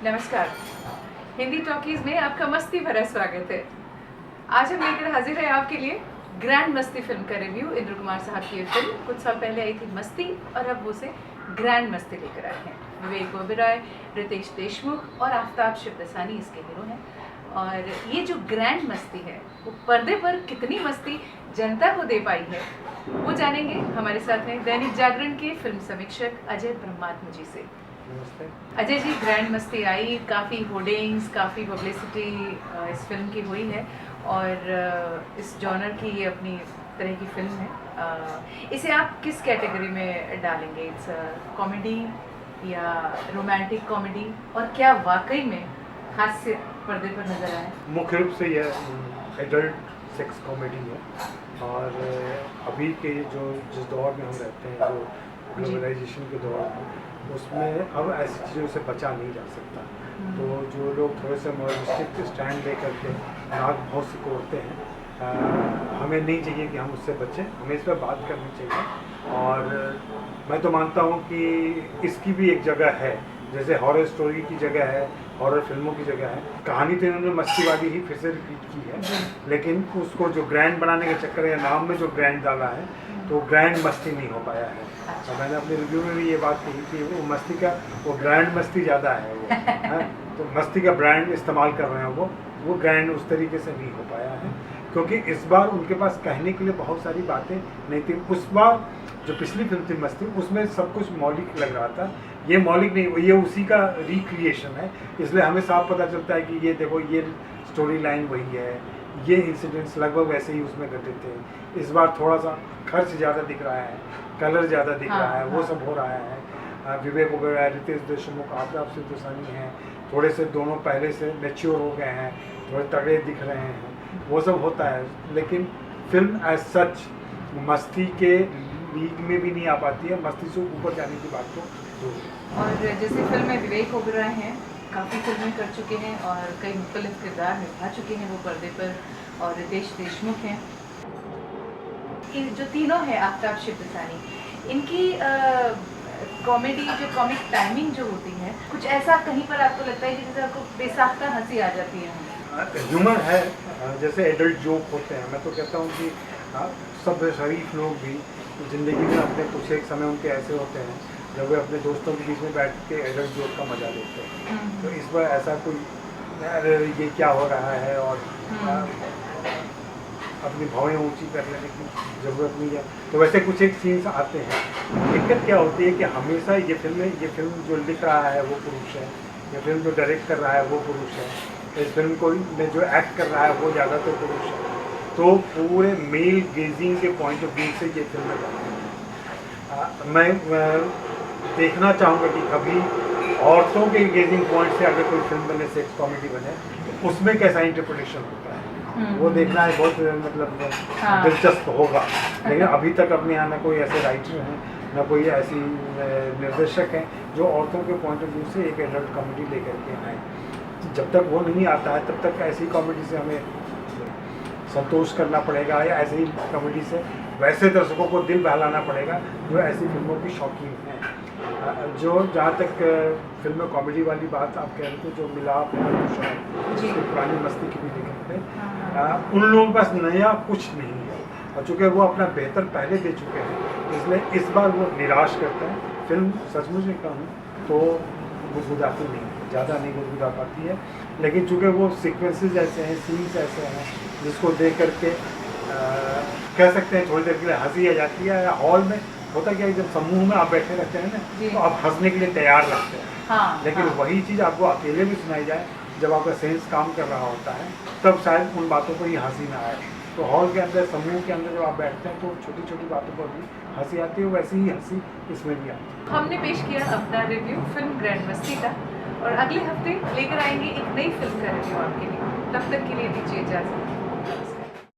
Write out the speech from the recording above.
नमस्कार। हिंदी टॉकीज में आपका मस्ती भरा स्वागत है। आज हम लेकर हाजिर हैं आपके लिए ग्रैंड मस्ती फिल्म का रिव्यू। इंद्र कुमार साहब की ये फिल्म कुछ साल पहले आई थी मस्ती, और अब वो से ग्रैंड मस्ती लेकर आए हैं। विवेक ओबेरॉय, रितेश देशमुख और आफ्ताब शिवदसानी इसके हीरो हैं। और ये जो ग्रैंड मस्ती है वो पर्दे पर कितनी मस्ती जनता को दे पाई है, वो जानेंगे हमारे साथ हैं दैनिक जागरण के फिल्म समीक्षक अजय ब्रह्मात्म जी से। अजय जी, ग्रैंड मस्ती आई, काफ़ी होर्डिंग्स, काफ़ी पब्लिसिटी इस फिल्म की हुई है, और इस जॉनर की ये अपनी तरह की फिल्म है। इसे आप किस कैटेगरी में डालेंगे? इट्स कॉमेडी या रोमांटिक कॉमेडी, और क्या वाकई में हास्य पर्दे पर नजर आए? मुख्य रूप से यह एडल्ट सेक्स कॉमेडी है, और अभी के जिस दौर में हम रहते हैं, जो ग्लोबलाइजेशन के दौर में, उसमें अब ऐसी चीज़ों से बचा नहीं जा सकता। तो जो लोग थोड़े से मॉरलिस्टिक स्टैंड ले करके नाक बहुत सिकोड़ते हैं, हमें नहीं चाहिए कि हम उससे बचें, हमें इस पर बात करनी चाहिए। और मैं तो मानता हूँ कि इसकी भी एक जगह है, जैसे हॉरर स्टोरी की जगह है, हॉरर फिल्मों की जगह है। कहानी तो इन्होंने मस्ती वाली ही फिर से रिपीट की है, लेकिन उसको जो ग्रैंड बनाने के चक्कर या नाम में जो ग्रैंड डाला है, तो ग्रैंड मस्ती नहीं हो पाया है। तो मैंने अपने रिव्यू में भी ये बात कही कि वो मस्ती का, वो ग्रैंड मस्ती ज़्यादा है वो है, तो मस्ती का ब्रांड इस्तेमाल कर रहे हैं वो ग्रैंड उस तरीके से नहीं हो पाया है, क्योंकि इस बार उनके पास कहने के लिए बहुत सारी बातें नहीं थी। उस बार जो पिछली फिल्म थी मस्ती, उसमें सब कुछ मौलिक लग रहा था, ये मौलिक नहीं, ये उसी का रिक्रिएशन है। इसलिए हमें साफ पता चलता है कि ये देखो, ये स्टोरी लाइन वही है, ये इंसिडेंट्स लगभग वैसे ही उसमें घटे थे। इस बार थोड़ा सा खर्च ज़्यादा दिख रहा है, कलर ज़्यादा दिख रहा है, वो सब हो रहा है। विवेक ओबेरॉय, रितेश देशमुख, आफ्ताब शिवदसानी हैं, थोड़े से दोनों पहले से मैच्योर हो गए हैं, थोड़े तगड़े दिख रहे हैं, वो सब होता है। लेकिन फिल्म एज सच मस्ती के लीग में भी नहीं आ पाती है, मस्ती से ऊपर जाने की बात तो। और जैसे फिल्म में विवेक ओबेरॉय हैं, काफ़ी फिल्में कर चुके हैं और कई मुख्तलिफ किरदार निभा चुके हैं वो पर्दे पर, और रितेश देशमुख हैं। ये जो तीनों हैं, आफ्ताब शिवदसानी, इनकी कॉमेडी, जो कॉमिक टाइमिंग जो होती है, कुछ ऐसा कहीं पर आपको लगता है कि जैसे आपको बेसाख्ता हंसी आ जाती है? ह्यूमर है, जैसे एडल्ट जोक होते हैं। मैं तो कहता हूँ कि सब शरीफ लोग भी ज़िंदगी में अपने कुछ एक समय उनके ऐसे होते हैं जब वे अपने दोस्तों के बीच में बैठ के एडल्ट जोक का मजा लेते हैं। तो इस बार ऐसा कोई अरे ये क्या हो रहा है, और अपनी भावें ऊंची कर लेने की ज़रूरत नहीं है। तो वैसे कुछ एक सीन्स आते हैं। दिक्कत क्या होती है कि हमेशा ये फिल्म जो लिख रहा है वो पुरुष है, ये फिल्म जो डायरेक्ट कर रहा है वो पुरुष है, इस फिल्म को में जो एक्ट कर रहा है वो ज़्यादातर पुरुष है। तो पूरे मेल गेजिंग के पॉइंट ऑफ व्यू से ये फिल्म जाती है। मैं देखना चाहूँगा कि कभी औरतों के गेजिंग पॉइंट से अगर कोई फिल्म बने, सेक्स कॉमेडी बने, तो उसमें कैसा इंटरप्रिटेशन होता है, वो देखना है। बहुत मतलब दिलचस्प होगा। लेकिन अभी तक अपने यहाँ ना कोई ऐसे राइटर हैं, ना कोई ऐसी निर्देशक हैं जो औरतों के पॉइंट ऑफ व्यू से एक एडल्ट कॉमेडी लेकर के आए। जब तक वो नहीं आता है तब तक ऐसी कॉमेडी से हमें संतोष करना पड़ेगा, या ऐसे ही कॉमेडी से वैसे दर्शकों को दिल बहलाना पड़ेगा जो ऐसी फिल्मों की शौकीन हैं। जो जहाँ तक फिल्म में कॉमेडी वाली बात आप कह रहे थे, जो मिलाप है, जिसकी पुरानी मस्ती की भी लिखे थे, उन लोगों के पास नया कुछ नहीं है, और चूँकि वो अपना बेहतर पहले दे चुके हैं, इसलिए इस बार वो निराश करते हैं। फिल्म सचमुच में कहूँ तो गुदगुदाती नहीं, ज़्यादा नहीं गुदगुदा पाती है, लेकिन चूँकि वो सीक्वेंसेस ऐसे हैं, सीन्स ऐसे हैं, जिसको देख करके कह सकते हैं थोड़ी देर के लिए हंसी आ जाती है। या हॉल में होता क्या है, जब समूह में आप बैठे रहते हैं ना, तो आप हंसने के लिए तैयार लगते हैं। लेकिन वही चीज़ आपको अकेले भी सुनाई जाए, जब आपका सेंस काम कर रहा होता है, तब शायद उन बातों पर ही हंसी ना आए। तो हॉल के अंदर, समूह के अंदर जब आप बैठते हैं, तो छोटी छोटी बातों पर भी हंसी आती है, वैसी ही हंसी इसमें भी आती है। हमने पेश किया अपना रिव्यू फिल्म ग्रैंड मस्ती का, और अगले हफ्ते लेकर आएंगे एक नई फिल्म का रिव्यू आपके लिए। तब तक के लिए दीजिए इजाज़त।